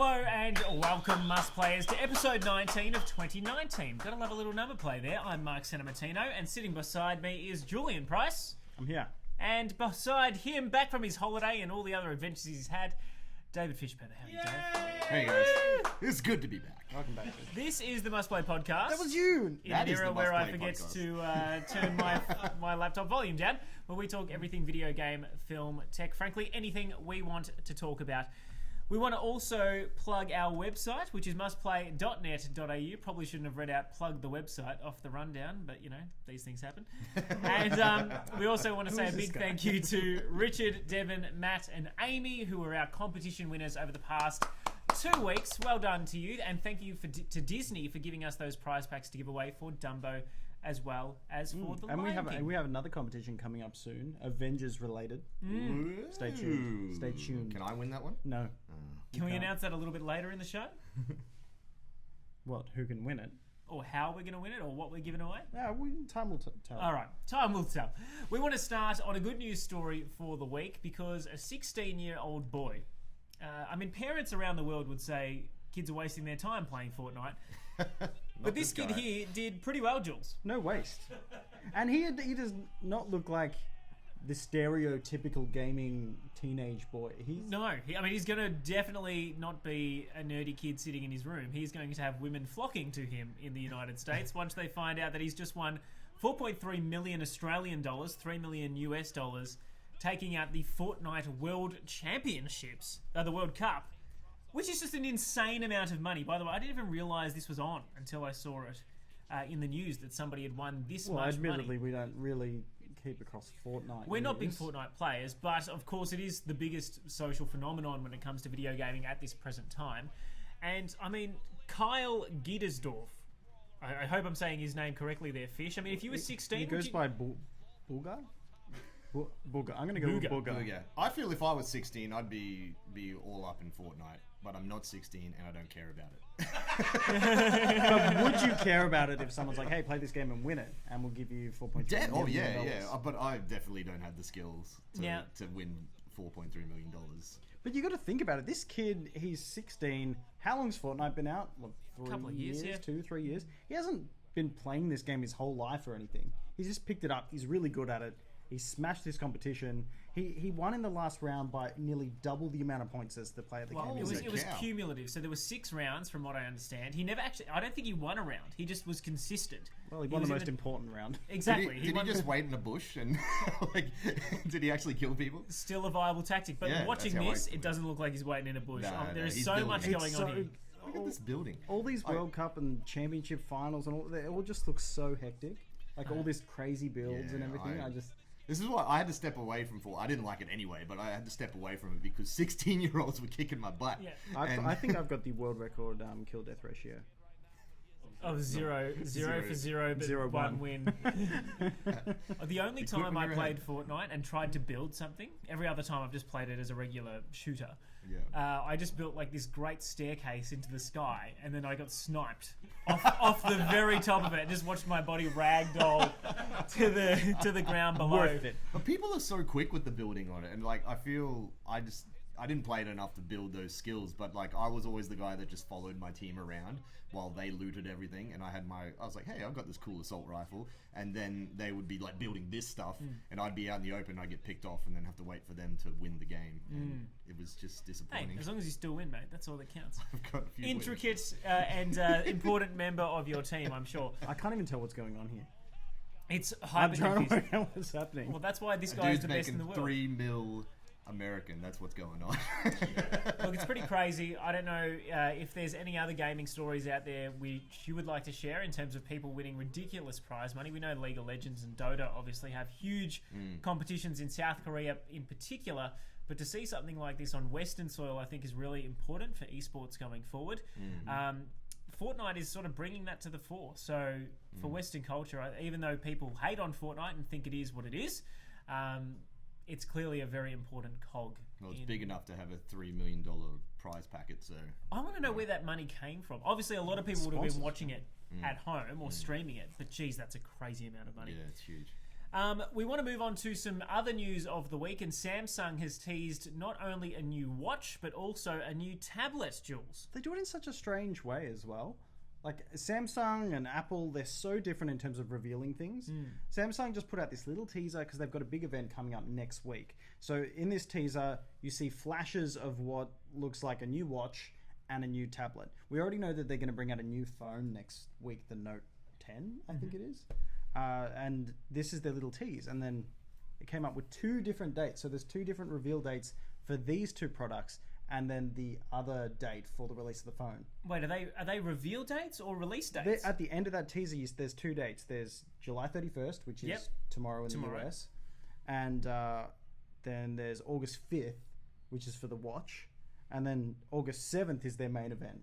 Hello and welcome, Must Players, to episode 19 of 2019. Gotta love a little number play there. I'm Mark Sanamatino, and sitting beside me is Julian Price. I'm here. And beside him, back from his holiday and all the other adventures he's had, David Fishpeather. How are you, Dave? Hey guys, it's good to be back. Welcome back. This is the Must Play podcast. That was you! In an era where I forget to turn my laptop volume down, where we talk everything video game, film, tech, frankly, anything we want to talk about. We want to also plug our website, which is mustplay.net.au. Probably shouldn't have read out plug the website off the rundown, but you know, these things happen. And we also want to say a big thank you to Richard, Devon, Matt and Amy, who were our competition winners over the past 2 weeks. Well done to you, and thank you to Disney for giving us those prize packs to give away for Dumbo as well as for the Lion King. And we have another competition coming up soon, Avengers related. Stay tuned. Stay tuned. Can I win that one? No. Can we announce that a little bit later in the show? What? Who can win it? Or how we're going to win it, or what we're giving away? Yeah, time will tell. All right, time will tell. We want to start on a good news story for the week because a 16-year-old boy, parents around the world would say kids are wasting their time playing Fortnite. But this kid here did pretty well, Jules. No waste. And he does not look like the stereotypical gaming teenage boy. He's going to definitely not be a nerdy kid sitting in his room. He's going to have women flocking to him in the United States once they find out that he's just won 4.3 million Australian dollars, $3 million US dollars, taking out the Fortnite World Championships, the World Cup, which is just an insane amount of money. By the way, I didn't even realise this was on until I saw it in the news that somebody had won this much money. Admittedly, we don't really keep across Fortnite. We're not big Fortnite players, but of course it is the biggest social phenomenon when it comes to video gaming at this present time. And, Kyle Giedersdorf, I hope I'm saying his name correctly there, Fish. If you were 16... He goes by Bulgar? Booger. I'm going to go with Booger. Yeah. I feel if I was 16, I'd be all up in Fortnite, but I'm not 16 and I don't care about it. But would you care about it if someone's like, hey, play this game and win it, and we'll give you $4.3 million? Oh, yeah. But I definitely don't have the skills to win $4.3 million. But you got to think about it. This kid, he's 16. How long's Fortnite been out? A couple of years, 2, 3 years. He hasn't been playing this game his whole life or anything. He's just picked it up. He's really good at it. He smashed this competition. He won in the last round by nearly double the amount of points as the player that came in. It was cumulative. So there were 6 rounds, from what I understand. He never actually... I don't think he won a round. He just was consistent. Well, he won the most important round. Exactly. Did he just wait in a bush and... did he actually kill people? Still a viable tactic. But watching this, it doesn't look like he's waiting in a bush. There is so much going on here. Look at this building. All these World Cup and Championship finals and all... They all just look so hectic. Like all these crazy builds and everything. This is why I had to step away from Fortnite. I didn't like it anyway, but I had to step away from it because 16-year-olds were kicking my butt. Yeah. I think I've got the world record kill-death ratio. Oh, zero for zero, but 1 win. The only time I played Fortnite and tried to build something, every other time I've just played it as a regular shooter. Yeah. I just built like this great staircase into the sky, and then I got sniped off the very top of it. Just watched my body ragdoll to the ground below. Worth it. But people are so quick with the building on it, and I feel I didn't play it enough to build those skills, but I was always the guy that just followed my team around while they looted everything, and I was like, hey, I've got this cool assault rifle, and then they would be like building this stuff, and I'd be out in the open, I'd get picked off, and then have to wait for them to win the game, and it was just disappointing. Hey, as long as you still win, mate, that's all that counts. I've got a few intricate and important member of your team, I'm sure. I can't even tell what's going on here. It's I'm trying to hyper work out what's happening. Well, that's why this guy is the best in the world. 3 mil American, that's what's going on. Look, it's pretty crazy. I don't know if there's any other gaming stories out there which you would like to share in terms of people winning ridiculous prize money. We know League of Legends and Dota obviously have huge competitions in South Korea in particular, but to see something like this on Western soil I think is really important for esports going forward. Fortnite is sort of bringing that to the fore. So for Western culture, even though people hate on Fortnite and think it is what it is, it's clearly a very important cog. Well, it's big enough to have a $3 million prize packet, so... I want to know where that money came from. Obviously, a lot of people would have been watching it at home or streaming it, but geez, that's a crazy amount of money. Yeah, it's huge. We want to move on to some other news of the week, and Samsung has teased not only a new watch, but also a new tablet, Jules. They do it in such a strange way as well. Like Samsung and Apple, they're so different in terms of revealing things. Samsung just put out this little teaser because they've got a big event coming up next week. So in this teaser, you see flashes of what looks like a new watch and a new tablet. We already know that they're going to bring out a new phone next week, the Note 10, I think it is. And this is their little tease. And then it came up with 2 different dates. So there's 2 different reveal dates for these 2 products, and then the other date for the release of the phone. Wait, are they reveal dates or release dates? At the end of that teaser, there's 2 dates. There's July 31st, which is tomorrow in the US, and then there's August 5th, which is for the watch, and then August 7th is their main event,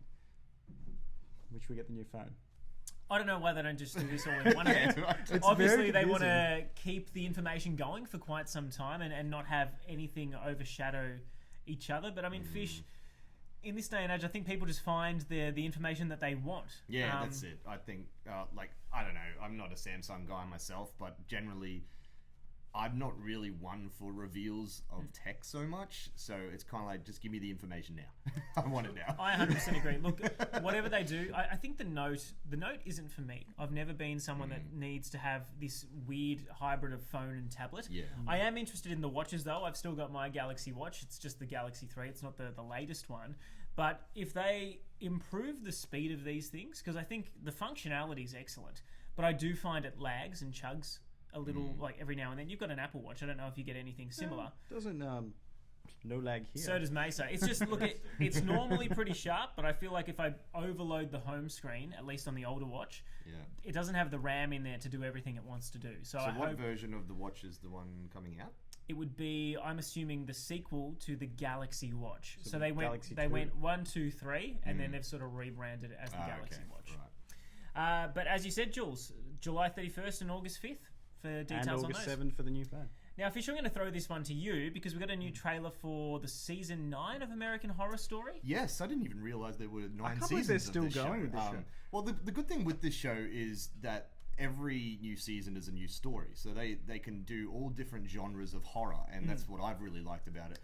which we get the new phone. I don't know why they don't just do this all in one event. Obviously, they want to keep the information going for quite some time and not have anything overshadow each other. But I mean, Fish, in this day and age, I think people just find the information that they want. Yeah, that's it. I think, I don't know, I'm not a Samsung guy myself, but generally, I'm not really one for reveals of tech so much, so it's kind of like, just give me the information now. I want it now. I 100% agree. Look, whatever they do, I think the Note isn't for me. I've never been someone that needs to have this weird hybrid of phone and tablet. Yeah. I am interested in the watches though. I've still got my Galaxy Watch. It's just the Galaxy 3. It's not the latest one. But if they improve the speed of these things, because I think the functionality is excellent, but I do find it lags and chugs a little, like every now and then. You've got an Apple Watch. I don't know if you get anything similar. Doesn't no lag here. So does Mesa. It's just it's normally pretty sharp, but I feel like if I overload the home screen, at least on the older watch, it doesn't have the RAM in there to do everything it wants to do. So what version of the watch is the one coming out? It would be, I'm assuming, the sequel to the Galaxy Watch. So they Galaxy went 1, 2, 3, and then they've sort of rebranded it as the Galaxy Watch. Right. But as you said, Jules, July 31st and August 5th for details and on August those. 7th for the new phone. Now, Fish, I'm going to throw this one to you because we've got a new trailer for the season 9 of American Horror Story. Yes, I didn't even realize there were 9 seasons. They're still going with this show. Well, the good thing with this show is that every new season is a new story, so they can do all different genres of horror, and that's what I've really liked about it.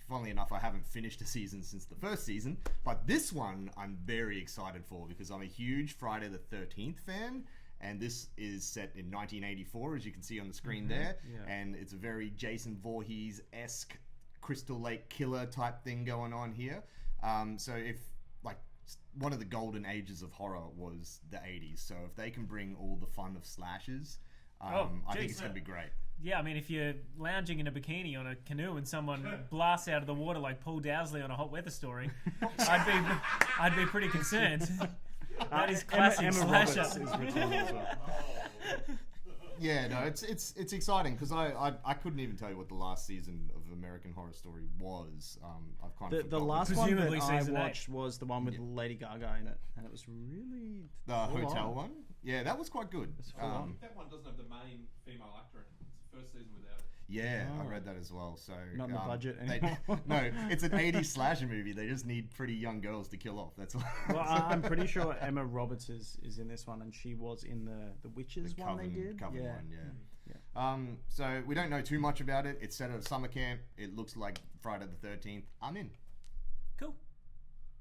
Funnily enough, I haven't finished a season since the first season, but this one I'm very excited for because I'm a huge Friday the 13th fan. And this is set in 1984, as you can see on the screen there. Yeah. And it's a very Jason Voorhees-esque Crystal Lake Killer type thing going on here. So if, like, one of the golden ages of horror was the 80s. So if they can bring all the fun of slashes, I think it's going to be great. Yeah, I mean, if you're lounging in a bikini on a canoe and someone blasts out of the water like Paul Dowsley on a Hot Weather Story, I'd be pretty concerned. That is classic Emma slasher. Roberts is returned as well. Yeah, no, it's exciting because I couldn't even tell you what the last season of American Horror Story was. I've kind of The forgotten. last one that Presumably I season 8. watched was the one with Lady Gaga in it, and it was really The hotel one. Yeah, that was quite good. That one doesn't have the main female actor in it. It's the first season without it. Yeah, I read that as well. So Not in the budget anymore. No, it's an 80s slasher movie. They just need pretty young girls to kill off. That's all. Well, I'm pretty sure Emma Roberts is in this one, and she was in the Witches one they did. Coven one, yeah. So we don't know too much about it. It's set at a summer camp. It looks like Friday the 13th. I'm in. Cool.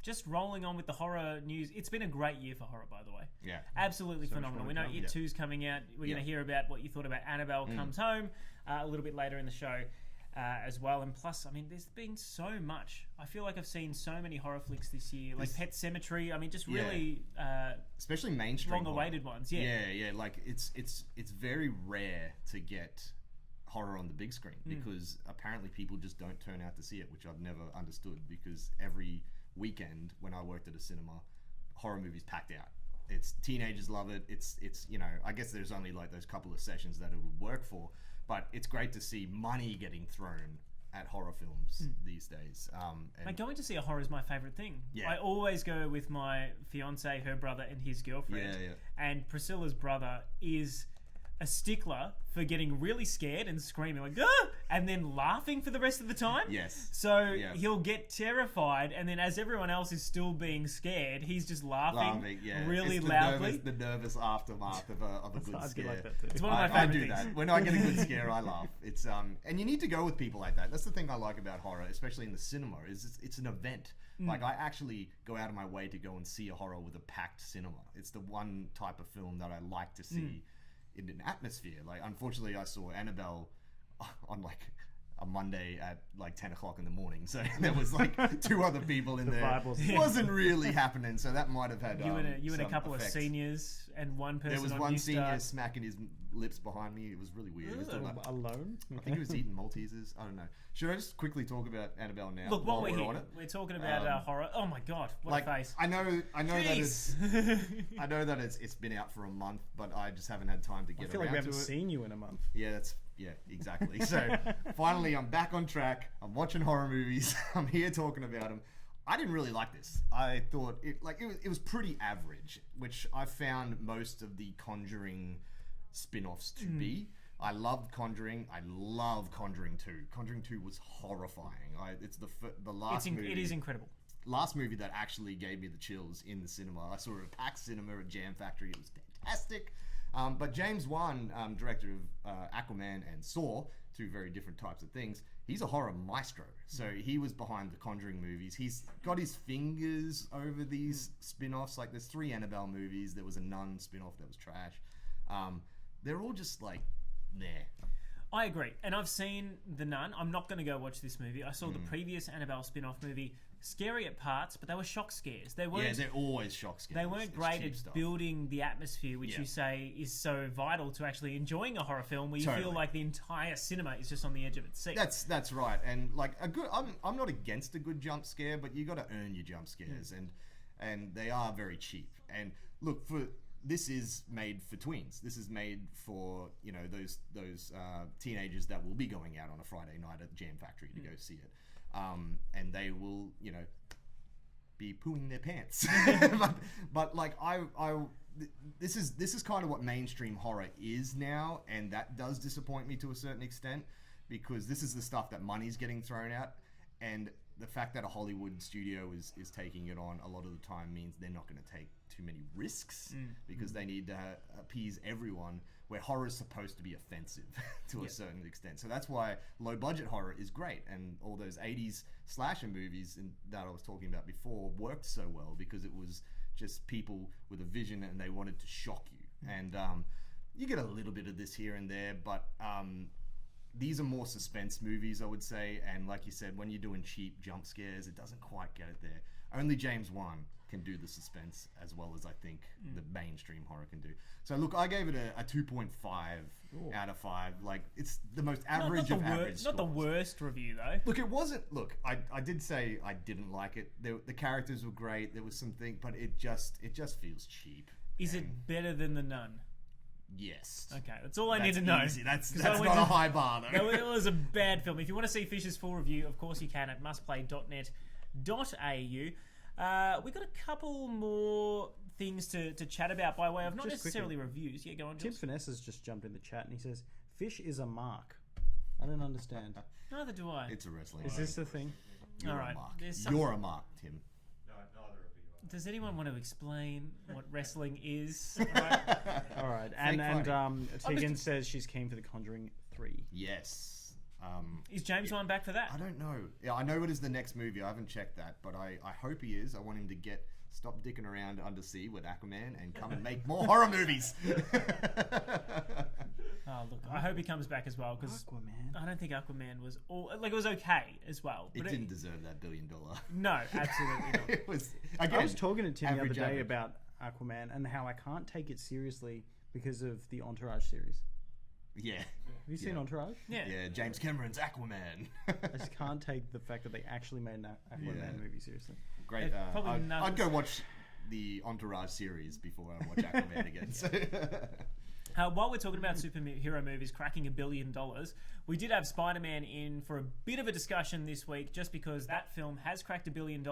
Just rolling on with the horror news. It's been a great year for horror, by the way. Yeah. Absolutely So much phenomenal. more We to know come. It 2's coming out. We're going to hear about what you thought about Annabelle Comes Home a little bit later in the show as well. And plus, I mean, there's been so much. I feel like I've seen so many horror flicks this year. Like Pet Sematary. I mean, just really... especially mainstream long-awaited ones, yeah. Like it's very rare to get horror on the big screen because apparently people just don't turn out to see it, which I've never understood because every weekend when I worked at a cinema, horror movies packed out. It's teenagers love it. It's you know, I guess there's only like those couple of sessions that it would work for, but it's great to see money getting thrown at horror films these days. Like going to see a horror is my favourite thing. Yeah. I always go with my fiance, her brother, and his girlfriend. Yeah. And Priscilla's brother is a stickler for getting really scared and screaming like, ah! and then laughing for the rest of the time. Yes. So Yeah. he'll get terrified, and then as everyone else is still being scared, he's just laughing really It's loudly. the nervous aftermath of a good I'd be scare. like that too. It's one of my I favorite do things. that. When I get a good scare, I laugh. It's and you need to go with people like that. That's the thing I like about horror, especially in the cinema, is it's an event. Like, I actually go out of my way to go and see a horror with a packed cinema. It's the one type of film that I like to see in an atmosphere. Like, unfortunately, I saw Annabelle on like a Monday at like 10 o'clock in the morning, so there was like 2 other people in there. vibe Wasn't really happening, so that might have had You and a some couple effects. of seniors and one person. There was on one New senior Star. smacking his lips behind me. It was really weird. He was doing that. Alone? I think he was eating Maltesers. I don't know. Should I just quickly talk about Annabelle now? Look, while what we're on here, it? we're talking about horror. Oh my god, what Like, a face! I know that it's Jeez. I know that it's been out for a month, but I just haven't had time to I get feel like around we haven't to it. seen you in a month. Yeah, exactly. So finally, I'm back on track. I'm watching horror movies. I'm here talking about them. I didn't really like this. I thought it was pretty average, which I found most of the Conjuring spin-offs to be. I loved Conjuring. I love Conjuring 2. Conjuring 2 was horrifying. It's the last movie. It is incredible. Last movie that actually gave me the chills in the cinema. I saw it at PAX Cinema at Jam Factory. It was fantastic. But James Wan, director of Aquaman and Saw, 2 very different types of things, he's a horror maestro. So he was behind the Conjuring movies. He's got his fingers over these spin-offs. Like, there's 3 Annabelle movies. There was a Nun spin-off that was trash. They're all just like, nah. I agree, and I've seen The Nun. I'm not going to go watch this movie. I saw the previous Annabelle spin-off movie. Scary at parts, but they were shock scares. They weren't. Yeah, they're always shock scares. They weren't It's great cheap at stuff. building the atmosphere, which Yeah. you say is so vital to actually enjoying a horror film, where you feel Totally. like the entire cinema is just on the edge of its seat. That's right, and like a good. I'm not against a good jump scare, but you got to earn your jump scares, and they are very cheap. And look, this is made for tweens. This is made for those teenagers that will be going out on a Friday night at the Jam Factory to go see it, and they will be pooing their pants. but like this is kind of what mainstream horror is now, and that does disappoint me to a certain extent, because this is the stuff that money's getting thrown at, and the fact that a Hollywood studio is taking it on a lot of the time means they're not going to take too many risks, because they need to appease everyone, where horror is supposed to be offensive to a certain extent. So that's why low budget horror is great, and all those 80s slasher movies that I was talking about before worked so well, because it was just people with a vision and they wanted to shock you. And you get a little bit of this here and there, but these are more suspense movies, I would say. And like you said, when you're doing cheap jump scares, it doesn't quite get it there. Only James Wan can do the suspense as well as I think the mainstream horror can do. So look, I gave it a 2.5 out of 5. Like, it's the most average of average. Not the scores. worst review though. Look, it wasn't. Look, I did say I didn't like it. The characters were great. There was something, but it just feels cheap. Is it better than The Nun? Yes. Okay, that's all I need to know. Easy. That's 'Cause I not went a to- high bar though. No, it was a bad film. If you want to see Fish's full review, of course you can at mustplay.net.au. We got a couple more things to chat about by way of not Just necessarily reviews. Yeah, go on, Tim Jules. Finesse has just jumped in the chat and he says, "Fish is a mark." I don't understand. Neither do I. It's a wrestling. Is this the thing? You're All a right, mark. there's some- You're a mark, Tim. No, neither of you are. Does anyone want to explain what wrestling is? All right. All right. Fake And fighting. Tegan says she's keen for The Conjuring 3. Yes. Is James Wan back for that? I don't know. Yeah, I know it is the next movie. I haven't checked that, but I hope he is. I want him to stop dicking around undersea with Aquaman and come and make more horror movies. Oh, look, I hope he comes back as well, because Aquaman. I don't think Aquaman was it was okay as well. It But didn't deserve that $1 billion. No, absolutely not. It was. Again, I was talking to Tim the other average, day average. about Aquaman and how I can't take it seriously because of the Entourage series. Yeah. Have you seen Entourage? Yeah. Yeah, James Cameron's Aquaman. I just can't take the fact that they actually made an Aquaman Yeah. movie seriously. Great. It's probably I'd go watch the Entourage series before I watch Aquaman again. So. While we're talking about superhero movies cracking $1 billion, we did have Spider-Man in for a bit of a discussion this week, just because that film has cracked $1 billion.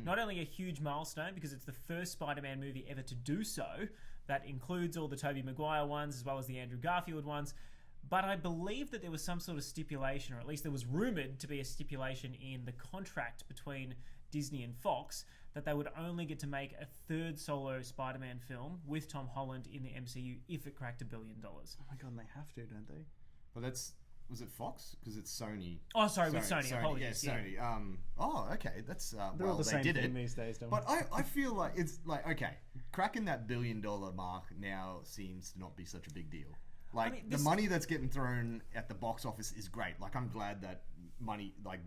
Not only a huge milestone, because it's the first Spider-Man movie ever to do so. That includes all the Tobey Maguire ones, as well as the Andrew Garfield ones. But I believe that there was some sort of stipulation, or at least there was rumoured to be a stipulation in the contract between Disney and Fox that they would only get to make a third solo Spider-Man film with Tom Holland in the MCU if it cracked $1 billion. Oh my god, and they have to, don't they? But was it Fox? Because it's Sony. Oh, sorry, with Sony. Apologies. Yeah, Sony. Okay, that's They're all the same they did thing it. these days, don't But I feel like it's like, okay, cracking that $1 billion mark now seems to not be such a big deal. Like, the money that's getting thrown at the box office is great. Like, I'm glad that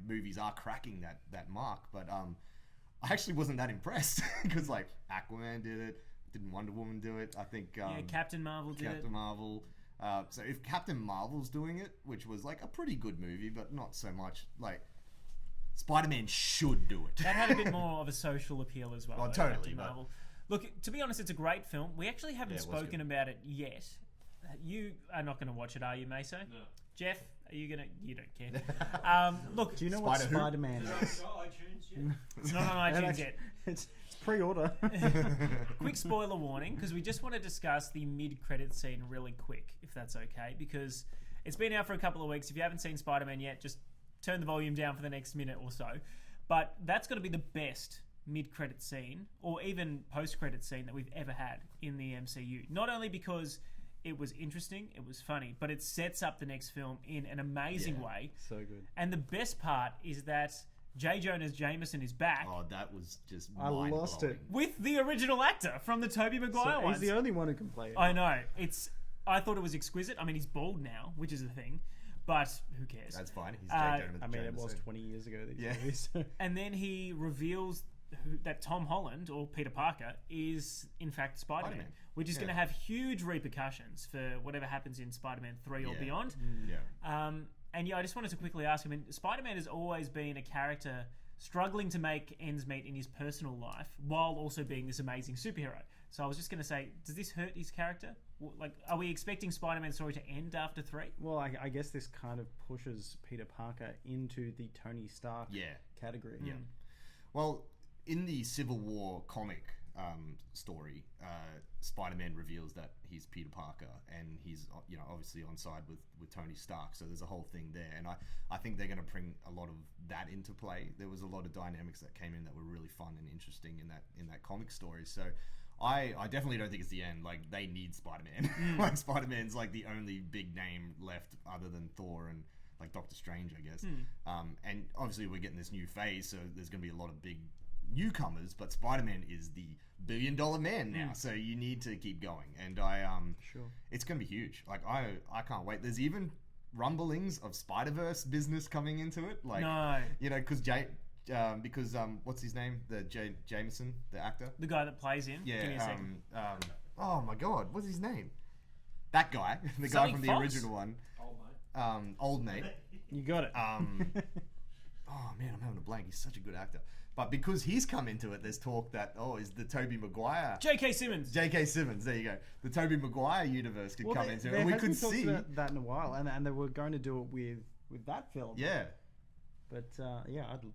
movies are cracking that mark. But I actually wasn't that impressed because like Aquaman did it, didn't Wonder Woman do it? I think Captain Marvel did it. Captain Marvel. So if Captain Marvel's doing it, which was like a pretty good movie, but not so much, like Spider-Man should do it. That had a bit more of a social appeal as well. Oh, though, totally, Captain but- Marvel. Look, to be honest, it's a great film. We actually haven't Yeah, it was spoken good. about it yet. You are not going to watch it, are you, Meso? No. Jeff, are you going to? You don't care. Look, Do you know what Spider who? Spider-Man is? Got iTunes yet? it's not on iTunes yet. It's pre-order. Quick spoiler warning, because we just want to discuss the mid-credit scene really quick, if that's okay, because it's been out for a couple of weeks. If you haven't seen Spider-Man yet, just turn the volume down for the next minute or so. But that's got to be the best mid-credit scene, or even post-credit scene that we've ever had in the MCU. Not only because it was interesting, it was funny, but it sets up the next film in an amazing way. So good. And the best part is that J. Jonah Jameson is back Oh, that was just I lost it. with the original actor from the Tobey Maguire So ones. he's the only one who can play it. I know. I thought it was exquisite. I mean, he's bald now, which is the thing, but who cares? That's fine. He's I mean, it was 20 years ago. These Yeah. days. And then he reveals that Tom Holland, or Peter Parker, is in fact Spider-Man, Spider-Man. which is Yeah. going to have huge repercussions for whatever happens in Spider-Man 3 or Yeah. beyond. Yeah. And yeah, I just wanted to quickly ask, I mean, Spider-Man has always been a character struggling to make ends meet in his personal life while also being this amazing superhero. So I was just going to say, does this hurt his character? Like, are we expecting Spider-Man's story to end after 3? Well, I guess this kind of pushes Peter Parker into the Tony Stark Yeah. category. Yeah. Well, in the Civil War comic story, Spider-Man reveals that he's Peter Parker, and he's obviously on side with Tony Stark. So there's a whole thing there, and I think they're going to bring a lot of that into play. There was a lot of dynamics that came in that were really fun and interesting in that comic story. So I definitely don't think it's the end. Like, they need Spider-Man. Like, Spider-Man's like the only big name left other than Thor and like Doctor Strange, I guess. And obviously we're getting this new phase, so there's going to be a lot of big newcomers, but Spider-Man is the $1 billion man now, so you need to keep going. And Sure. it's going to be huge. Like, I can't wait. There's even rumblings of Spider-Verse business coming into it. Like, No. because what's his name? Jameson, the actor. The guy that plays him? Yeah. Give me a second. Oh my God, what's his name? That guy, the guy Something from the Fox? original one. Old mate. Old mate. You got it. Oh man, I'm having a blank. He's such a good actor. But because he's come into it, there's talk that is the Tobey Maguire, J.K. Simmons. J.K. Simmons. There you go. The Tobey Maguire universe could come into it, there and we has could been talks see. about that in a while, and they were going to do it with that film. Yeah, But yeah, I'd be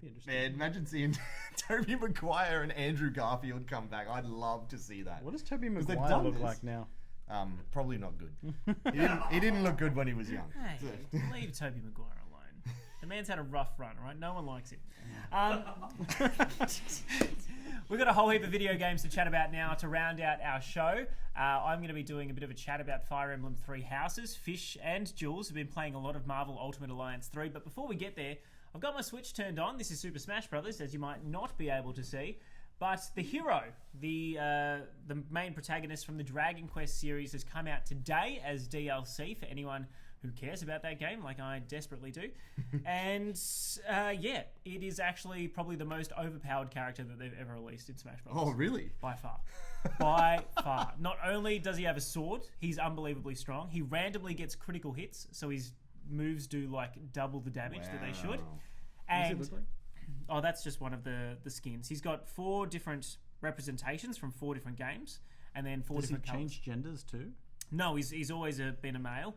interested. man. Imagine seeing Tobey Maguire and Andrew Garfield come back. I'd love to see that. What does Tobey they've Maguire done look this. like now? Probably not good. He didn't look good when he was young. Hey, leave Tobey Maguire alone. The man's had a rough run, all right? No one likes him. We've got a whole heap of video games to chat about now to round out our show. I'm going to be doing a bit of a chat about Fire Emblem Three Houses. Fish and Jules have been playing a lot of Marvel Ultimate Alliance 3, but before we get there, I've got my Switch turned on. This is Super Smash Brothers, as you might not be able to see. But the hero, the main protagonist from the Dragon Quest series, has come out today as DLC for anyone who cares about that game, like I desperately do. And yeah, it is actually probably the most overpowered character that they've ever released in Smash Bros. Oh, really? By far. By far. Not only does he have a sword, he's unbelievably strong. He randomly gets critical hits, so his moves do like double the damage that they should. Wow. And What does it look like? oh, that's just one of the skins. He's got 4 different representations from 4 different games, and then 4 Does he different colours. change genders too? No, he's always been a male.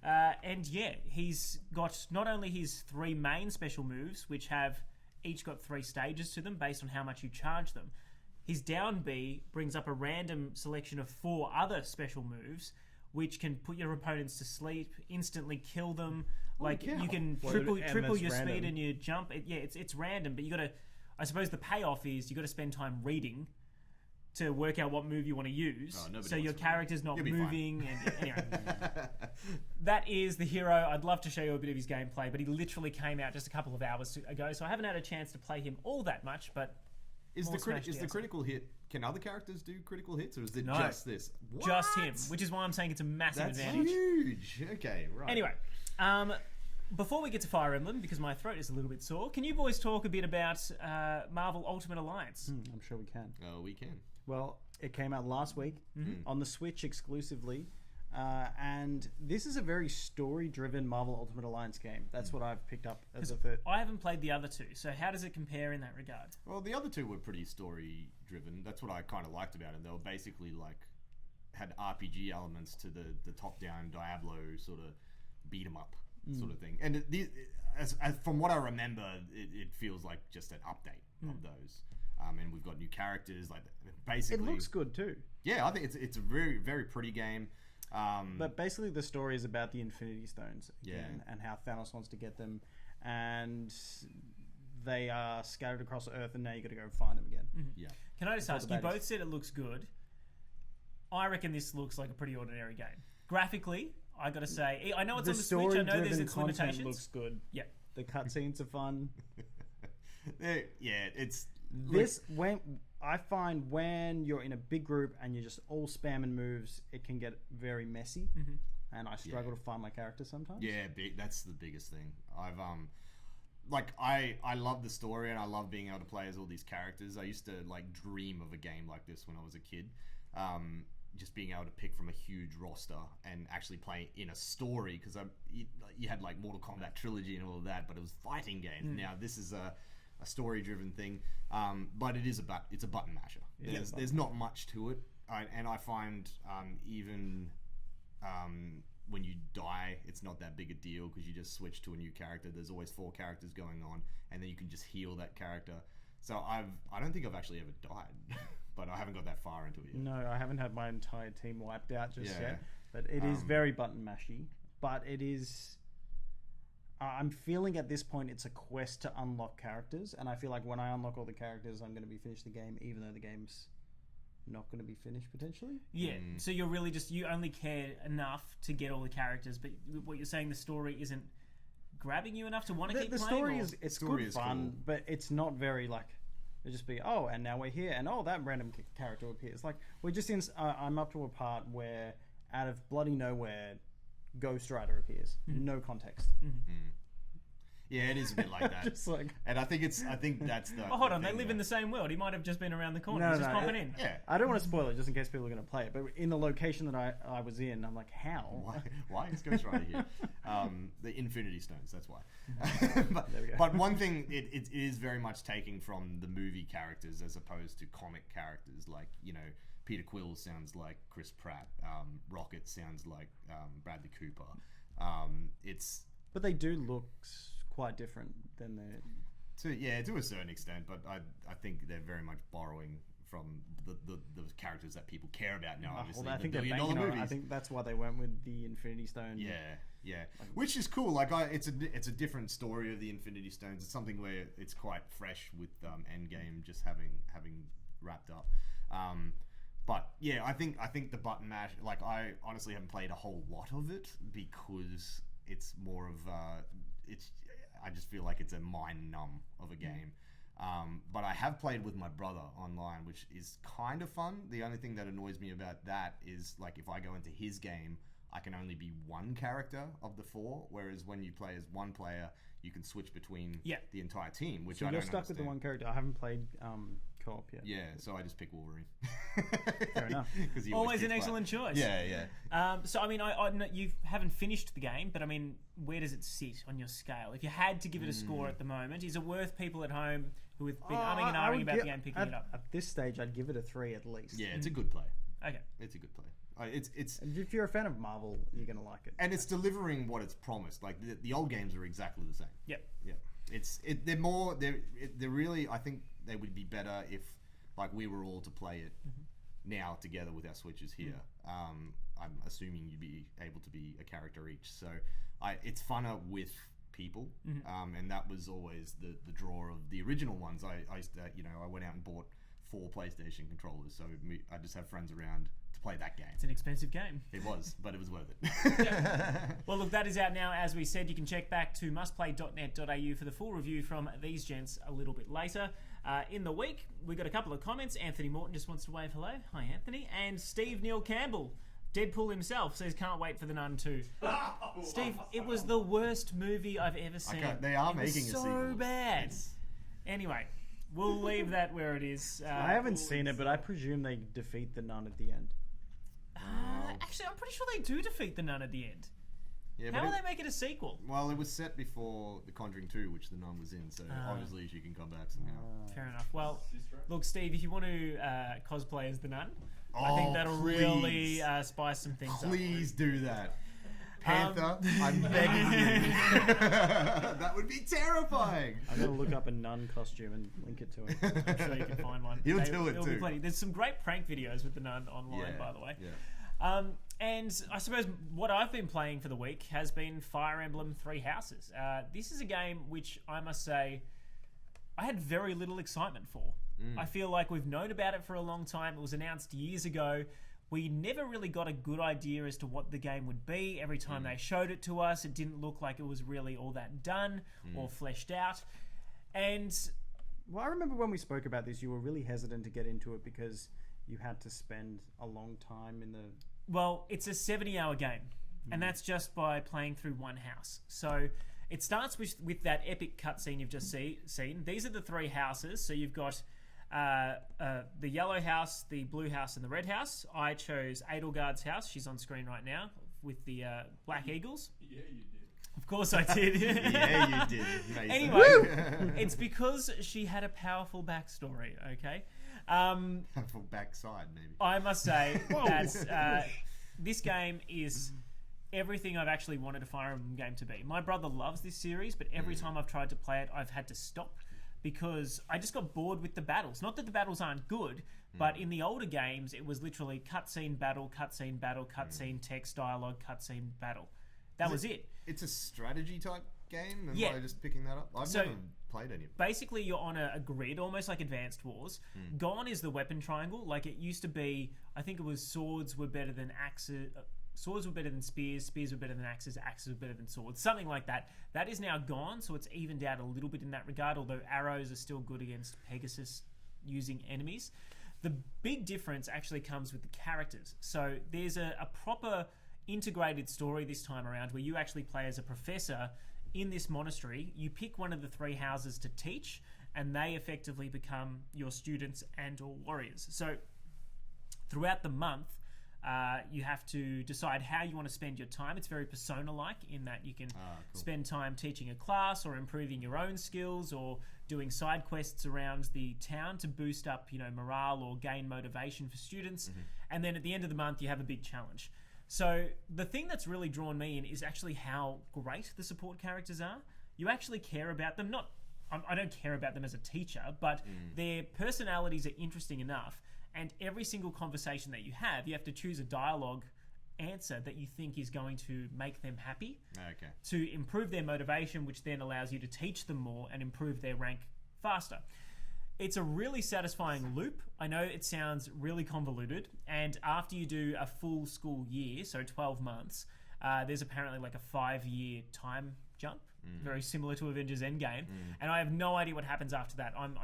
And yeah, he's got not only his 3 main special moves, which have each got 3 stages to them based on how much you charge them. His down B brings up a random selection of 4 other special moves, which can put your opponents to sleep, instantly kill them. Holy Like cow. you can Well, triple and triple that's your random. speed and your jump. It's random, but you got to. I suppose the payoff is you got to spend time reading to work out what move you want to use, nobody so your wants to read. character's not You'll be fine. moving. And anyway, that is the hero. I'd love to show you a bit of his gameplay, but he literally came out just a couple of hours ago, so I haven't had a chance to play him all that much. But Is more the Smash is the DLC. critical hit? Can other characters do critical hits, or is it No. just this? just What? him, which is why I'm saying it's a massive That's advantage. huge. Okay, right. Anyway, before we get to Fire Emblem, because my throat is a little bit sore, can you boys talk a bit about Marvel Ultimate Alliance? I'm sure we can. Oh, we can. Well, it came out last week on the Switch exclusively. And this is a very story-driven Marvel Ultimate Alliance game. That's what I've picked up as a third. I haven't played the other two, so how does it compare in that regard? Well, the other two were pretty story-driven. That's what I kind of liked about it. They were basically like had RPG elements to the top-down Diablo sort of beat 'em up sort of thing. And as from what I remember, it feels like just an update of those. And we've got new characters. Like It basically, looks good too. yeah. I think it's a very very pretty game. But basically, the story is about the Infinity Stones again, Yeah. and how Thanos wants to get them, and they are scattered across Earth, and now you got to go find them again. Yeah. Can I just That's ask, what you that both said it looks good. I reckon this looks like a pretty ordinary game. Graphically, I got to say, I know it's The on the Switch, I know there's story-driven its content limitations. looks good. Yeah. The cutscenes are fun. Yeah, it's This when I find when you're in a big group and you're just all spamming moves, it can get very messy, and I struggle to find my character sometimes. Yeah, that's the biggest thing. I've like I love the story and I love being able to play as all these characters. I used to like dream of a game like this when I was a kid. Just being able to pick from a huge roster and actually play in a story, because you had like Mortal Kombat Trilogy and all of that, but it was fighting games. Now this is a story-driven thing, but it's a button masher. There's not much to it, and I find even when you die, it's not that big a deal because you just switch to a new character. There's always 4 characters going on, and then you can just heal that character. So I don't think I've actually ever died, but I haven't got that far into it yet. No, I haven't had my entire team wiped out just Yeah. yet. But it is very button mashy. But it is. I'm feeling at this point it's a quest to unlock characters, and I feel like when I unlock all the characters, I'm going to be finished the game, even though the game's not going to be finished potentially. Yeah, so you're really just, you only care enough to get all the characters, but what you're saying, the story isn't grabbing you enough to want to keep The playing? story or- is it's Story good is fun, cool. but it's not very like. It'll just be, oh, and now we're here, and oh, that random character appears. Like we're just in. I'm up to a part where, out of bloody nowhere, Ghost Rider appears. No context. Yeah, it is a bit like that. Just like. And I think that's the. Oh, hold on, they thing live in that- the same world. He might have just been around the corner. No, He's just no, popping in. Yeah. I don't want to spoil it just in case people are going to play it, but in the location that I was in, I'm like, how? Why is Ghost Rider here? The Infinity Stones, that's why. but, There we go. but one thing, it is very much taking from the movie characters as opposed to comic characters. Like, Peter Quill sounds like Chris Pratt. Rocket sounds like Bradley Cooper. But they do look quite different than the. To a certain extent, but I think they're very much borrowing from the characters that people care about now. Obviously, Well, I think the they're billion-dollar banking on it. I movies. think that's why they went with the Infinity Stone. Yeah, which is cool. Like, it's a different story of the Infinity Stones. It's something where it's quite fresh with Endgame just having wrapped up. But yeah, I think the button mash. Like, I honestly haven't played a whole lot of it because it's more of I just feel like it's a mind numb of a game. But I have played with my brother online, which is kind of fun. The only thing that annoys me about that is, like, if I go into his game, I can only be one character of the 4, whereas when you play as one player, you can switch between the entire team, which So I you're don't stuck understand. with the one character. I haven't played co-op yet. Yeah, so I just pick Wolverine. Fair enough. 'Cause he Always an keeps excellent playing. choice. Yeah. So, I mean, I know you haven't finished the game, but I mean, where does it sit on your scale? If you had to give it a score at the moment, is it worth people at home who have been umming and I ahhing would about give- the game picking at, it up? At this stage, I'd give it a 3 at least. Yeah, it's a good play. Okay. It's a good play. It's And if you're a fan of Marvel, you're gonna like it. and it's delivering what it's promised. Like the old games are exactly the same. Yep. Yeah, they're really. I think they would be better if, like, we were all to play it now together with our switches here. I'm assuming you'd be able to be a character each. So it's funner with people, and that was always the draw of the original ones. I used to, I went out and bought 4 PlayStation controllers, so I just have friends around to play that game. It's an expensive game. It was, but it was worth it. Well, look, that is out now. As we said, you can check back to mustplay.net.au for the full review from these gents a little bit later. In the week, we got a couple of comments. Anthony Morton just wants to wave hello. Hi, Anthony. And Steve Neil Campbell, Deadpool himself, says can't wait for The Nun 2. Steve, it was the worst movie I've ever seen. They are making a sequel. So bad. Anyway, we'll leave that where it is. I haven't seen it, but I presume they defeat the nun at the end. Actually, I'm pretty sure they do defeat the Nun at the end. Yeah, How will they make it a sequel? Well, it was set before The Conjuring 2, which the nun was in, so obviously she can come back somehow. Fair enough. Well, look, Steve, if you want to cosplay as the Nun, I Oh, think that'll please. really spice some things up. Please do that. Panther, I'm begging you. That would be terrifying. I'm going to look up a nun costume and link it to him. I'm sure you can find one. He'll do it there'll too. Be plenty. There's some great prank videos with the Nun online, by the way. Yeah. And I suppose what I've been playing for the week has been Fire Emblem Three Houses. This is a game which I must say I had very little excitement for. I feel like we've known about it for a long time. It was announced years ago. We never really got a good idea as to what the game would be. Every time they showed it to us, it didn't look like it was really all that done or fleshed out. And Well, I remember when we spoke about this, you were really hesitant to get into it because you had to spend a long time in the... well, it's a 70-hour game, and that's just by playing through one house. So it starts with that epic cutscene you've just seen. These are the 3 houses. So you've got the yellow house, the blue house, and the red house. I chose Edelgard's house. She's on screen right now with the Black Eagles. Yeah, you did. Of course I did. Yeah, you did. Nathan. Anyway, it's because she had a powerful backstory, okay? For backside, maybe. I must say that this game is everything I've actually wanted a Fire Emblem game to be. My brother loves this series, but every time I've tried to play it, I've had to stop because I just got bored with the battles. Not that the battles aren't good, but in the older games, it was literally cutscene, battle, cutscene, battle, cutscene, text, dialogue, cutscene, battle. That was it. It's a strategy type game? Am Yeah. I just picking that up? I've So- never played any of it. Basically, you're on a grid, almost like Advanced Wars. Gone is the weapon triangle. Like it used to be, I think it was swords were better than axes. Swords were better than spears. Spears were better than axes. Axes were better than swords. Something like that. That is now gone, so it's evened out a little bit in that regard, although arrows are still good against Pegasus using enemies. The big difference actually comes with the characters. So there's a proper integrated story this time around where you actually play as a professor in this monastery. You pick one of the 3 houses to teach, and they effectively become your students and or warriors. So throughout the month, you have to decide how you want to spend your time. It's very Persona-like in that you can spend time teaching a class or improving your own skills or doing side quests around the town to boost up, morale or gain motivation for students. And then at the end of the month, you have a big challenge. So the thing that's really drawn me in is actually how great the support characters are. You actually care about them. I don't care about them as a teacher, but their personalities are interesting enough. And every single conversation that you have to choose a dialogue answer that you think is going to make them happy. Okay. To improve their motivation, which then allows you to teach them more and improve their rank faster. It's a really satisfying loop. I know it sounds really convoluted, and after you do a full school year, so 12 months, there's apparently like a 5-year time jump, very similar to Avengers Endgame, and I have no idea what happens after that. I'm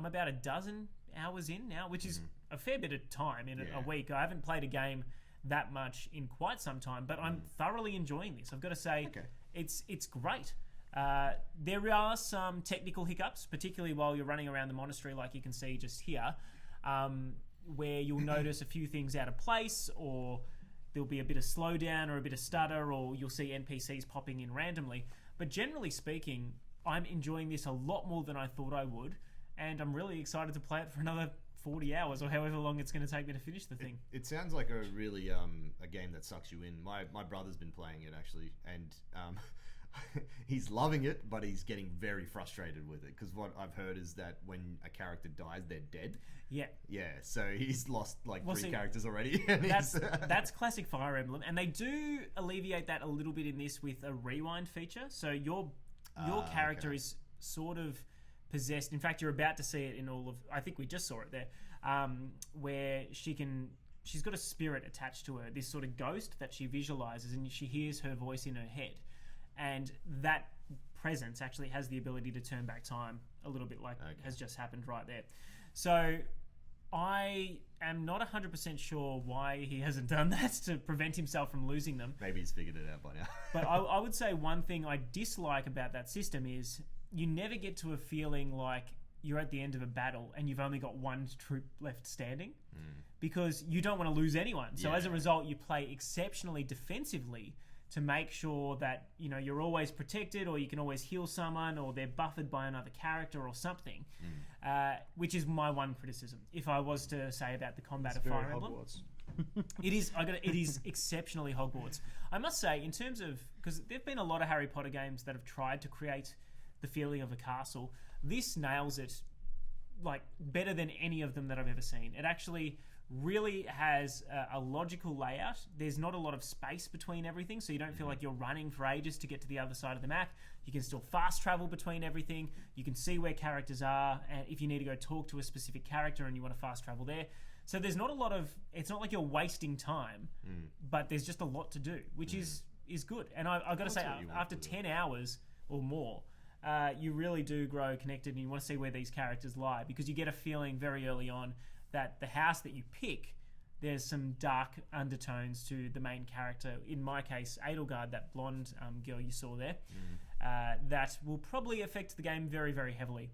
about a dozen hours in now, which is a fair bit of time in a week. I haven't played a game that much in quite some time, but I'm thoroughly enjoying this. I've got to say, it's great. There are some technical hiccups, particularly while you're running around the monastery, like you can see just here, where you'll notice a few things out of place, or there'll be a bit of slowdown or a bit of stutter, or you'll see NPCs popping in randomly. But generally speaking, I'm enjoying this a lot more than I thought I would, and I'm really excited to play it for another 40 hours or however long it's going to take me to finish the thing. It sounds like a really a game that sucks you in. My brother's been playing it actually, and he's loving it, but he's getting very frustrated with it because what I've heard is that when a character dies, they're dead. Yeah. Yeah, so he's lost like Well, three see, characters already. and That's classic Fire Emblem, and they do alleviate that a little bit in this with a rewind feature. So your character is sort of possessed. In fact, you're about to see it in all of. I think we just saw it there, where she's got a spirit attached to her, this sort of ghost that she visualizes, and she hears her voice in her head, and that presence actually has the ability to turn back time a little bit, like has just happened right there. So I am not 100% sure why he hasn't done that to prevent himself from losing them. Maybe he's figured it out by now. But I would say one thing I dislike about that system is you never get to a feeling like you're at the end of a battle and you've only got one troop left standing because you don't want to lose anyone. So as a result, you play exceptionally defensively to make sure that you're always protected, or you can always heal someone, or they're buffered by another character or something, which is my one criticism. If I was to say about the combat of Fire Emblem, it is exceptionally Hogwarts. I must say, in terms of, because there've been a lot of Harry Potter games that have tried to create the feeling of a castle. This nails it like better than any of them that I've ever seen. It actually really has a logical layout. There's not a lot of space between everything, so you don't feel like you're running for ages to get to the other side of the map. You can still fast travel between everything. You can see where characters are, and if you need to go talk to a specific character and you want to fast travel there. So there's not a lot of, it's not like you're wasting time, but there's just a lot to do, which is good. And I've got to say, after 10 hours or more, you really do grow connected, and you want to see where these characters lie, because you get a feeling very early on that the house that you pick, there's some dark undertones to the main character. In my case, Edelgard, that blonde girl you saw there, that will probably affect the game very, very heavily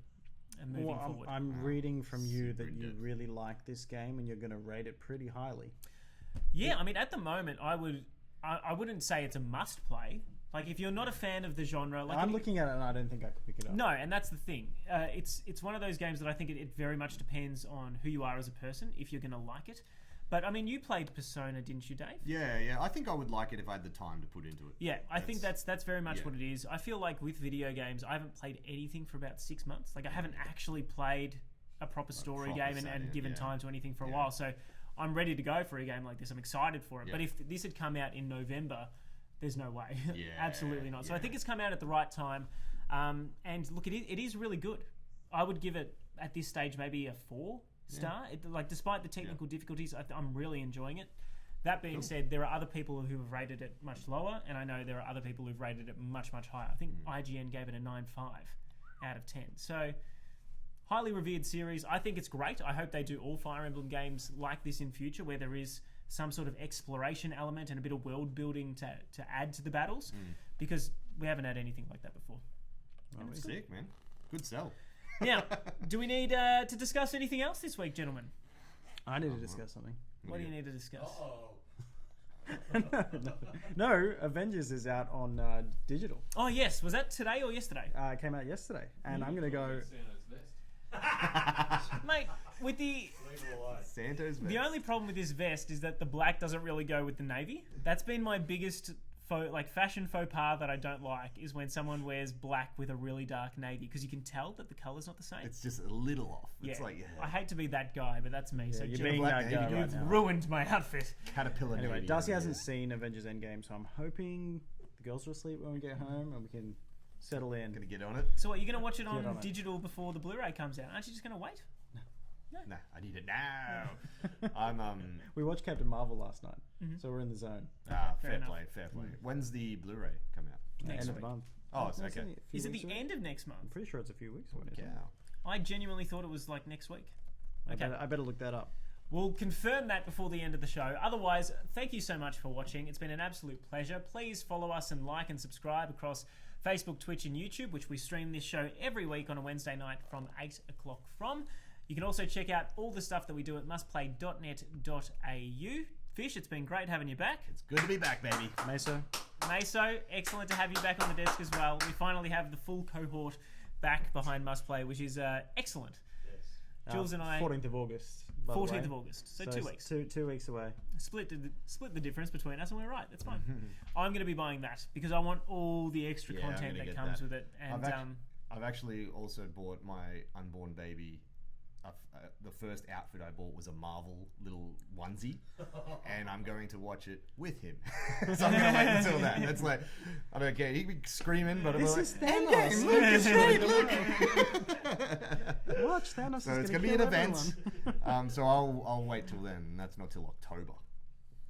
moving forward. I'm reading from you that you really like this game and you're going to rate it pretty highly. Yeah, I mean, at the moment, I wouldn't say it's a must play. Like, if you're not a fan of the genre... like I'm looking at it and I don't think I could pick it up. No, and that's the thing. It's one of those games that I think it very much depends on who you are as a person, if you're going to like it. But, I mean, you played Persona, didn't you, Dave? Yeah. I think I would like it if I had the time to put into it. Yeah, I think that's very much what it is. I feel like with video games, I haven't played anything for about 6 months. Like, I haven't actually played a proper story game and given time to anything for a while. So, I'm ready to go for a game like this. I'm excited for it. But if this had come out in November... there's no way. Absolutely not. So I think it's come out at the right time. And look, it is really good. I would give it, at this stage, maybe a 4-star. Despite the technical difficulties, I'm really enjoying it. That being said, there are other people who have rated it much lower, and I know there are other people who've rated it much, much higher. I think IGN gave it a 9.5 out of 10. So, highly revered series. I think it's great. I hope they do all Fire Emblem games like this in future, where there is some sort of exploration element and a bit of world building to add to the battles, because we haven't had anything like that before. Oh, sick, man. Good sell. Now, do we need to discuss anything else this week, gentlemen? I need to discuss something. What do you need to discuss? No, Avengers is out on digital. Oh, yes. Was that today or yesterday? It came out yesterday, and I'm going to go... Mate, with the... Santa's vest. The only problem with this vest is that the black doesn't really go with the navy. That's been my biggest fashion faux pas that I don't like, is when someone wears black with a really dark navy, because you can tell that the colour's not the same. It's just a little off. It's like, I hate to be that guy, but that's me. So you're Jill, being that guy right you've now. ruined my outfit. Caterpillar Anyway, navy Darcy over hasn't here. seen Avengers Endgame, so I'm hoping the girls are asleep when we get home and we can settle in. Gonna get on it? So what, you're going to watch it on on it. digital before the Blu-ray comes out? Aren't you just going to wait? Nah, I need it now. I'm We watched Captain Marvel last night, so we're in the zone. Fair enough. fair play. When's the Blu-ray come out? Next End of week. the month. Oh, it's No, okay. only a few Is it weeks the away. end of next month? I'm pretty sure it's a few weeks away. Yeah. I genuinely thought it was like next week. Okay. I better look that up. We'll confirm that before the end of the show. Otherwise, thank you so much for watching. It's been an absolute pleasure. Please follow us and like and subscribe across Facebook, Twitch and YouTube, which we stream this show every week on a Wednesday night from 8 o'clock from. You can also check out all the stuff that we do at mustplay.net.au. Fish, it's been great having you back. It's good to be back, baby. Meso? Meso, excellent to have you back on the desk as well. We finally have the full cohort back behind Must Play, which is excellent. Jules and I... 14th of August. by the way. 14th of August. So 2 it's weeks. 2 weeks away. Split the difference between us, and we're right. That's fine. I'm going to be buying that because I want all the extra Yeah, I'm content gonna that get comes that. with it. And I've actually also bought my unborn baby. The first outfit I bought was a Marvel little onesie, and I'm going to watch it with him. So I'm going to wait until that. That's like, I don't care. He'd be screaming, but This I'm is like, Thanos. Endgame, look, it's great, look. Watch Thanos. So is it's gonna going to be kill an event. everyone. So I'll wait till then. And that's not till October.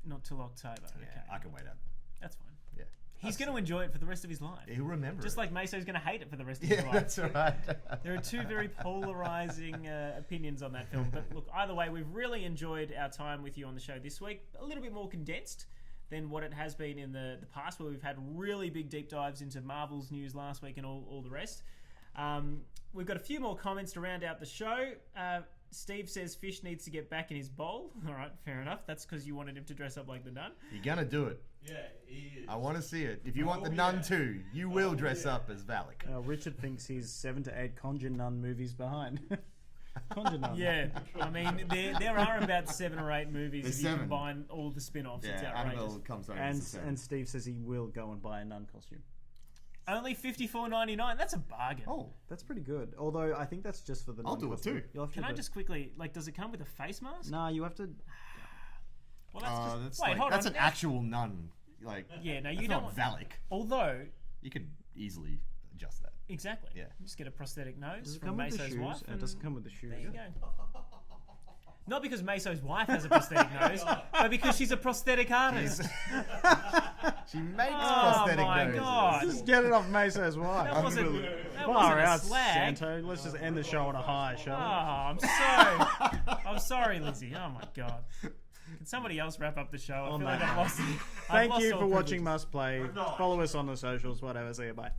not till October. Yeah, Okay, I can wait out. that's fine. Yeah, He's going to enjoy it for the rest of his life. he'll remember. Just it. like Meso's going to hate it for the rest of his Yeah, life. that's right. There are two very polarizing opinions on that film. But look, either way, we've really enjoyed our time with you on the show this week. A little bit more condensed than what it has been in the past, where we've had really big deep dives into Marvel's news last week and all the rest. We've got a few more comments to round out the show. Steve says Fish needs to get back in his bowl. All right, fair enough. That's because you wanted him to dress up like the nun. You're going to do it. Yeah, he is. I want to see it. If you want the nun too, you will dress up as Valak. Richard thinks he's 7 to 8 Conjure Nun movies behind. Conjure Nun. Yeah, I mean, there are about 7 or 8 movies There's if you 7. combine all the spin-offs. It's Yeah, outrageous. Annabelle comes over. And Steve says he will go and buy a nun costume. Only $54.99. That's a bargain. Oh, That's pretty good. Although I think that's just for the I'll nun do it costume. too. You'll have Can to I do- just quickly, does it come with a face mask? Nah, you have to. Well, that's just... that's Wait, like, hold that's on. an actual nun. Like, Yeah, no, that's you not don't... Valak. Although, You can easily adjust that. exactly. Yeah. Just get a prosthetic nose Does it from come with the Meso's shoes? wife. It doesn't come with the shoes. There you go. Not because Meso's wife has a prosthetic nose, but because she's a prosthetic artist. She makes Oh prosthetic my noses. God. Just get it off Meso's wife. That wasn't, Unbelievable. that Far wasn't a out, slag. Santo. Let's just end the show on a high, Oh, shall we? I'm sorry, Lizzie. Oh my God. Can somebody else wrap up the show? I On feel like that I've lost. I've Thank lost you all for watching privileges. Must Play. Follow us on the socials, whatever. See you. Bye.